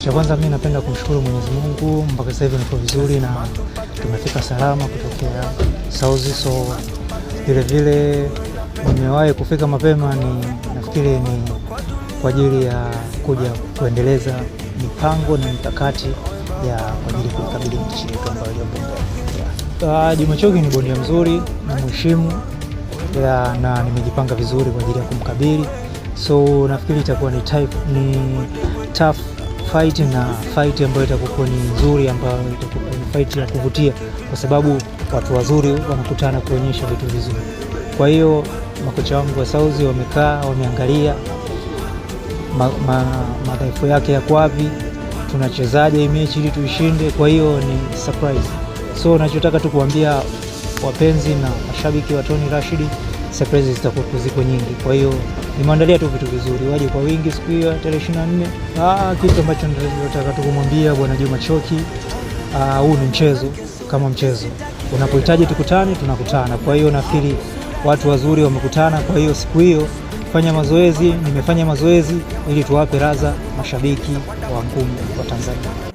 Cha kwanza mimi napenda kumshukuru Mwenyezi Mungu, mpaka sasa hivi niko vizuri na tumefika salama kutokea Saudi. So vile nimewahi kufika mapema, nafikiri ni kwa ajili ya kuja kuendeleza mipango na mikakati ya kwa ajili kuikabili nchi yetu ambayo iliyopo mbele. Juma Choki ni bondia mzuri na mheshimu na nimejipanga vizuri kwa ajili ya kumkabili. So nafikiri itakuwa ni tough fight na fight ambayo itakuwa ni nzuri, ambayo itakuwa ni fight ya kuvutia kwa sababu watu wazuri wanakutana kuonyesha vitu vizuri. Kwa hiyo makocha wangu wa Saudi wamekaa, wameangalia madhaifu yake yako wapi, tunachezaje mechi ili tuishinde. Kwa hiyo ni surprise. So nachotaka tu kuambia wapenzi na mashabiki wa Tony Rashid, surprise zitakuwa ziko nyingi. Kwa hiyo nimeandalia tu vitu vizuri, waje kwa wingi siku hiyo tarehe 24. Kitu ambacho nataka tu kumwambia bwana Juma Choki, huu ni mchezo kama mchezo, unapohitaji tukutane tunakutana. Kwa hiyo nafikiri watu wazuri wamekutana. Kwa hiyo siku hiyo fanya mazoezi, nimefanya mazoezi ili tuwape raza mashabiki wa ngumi wa Tanzania.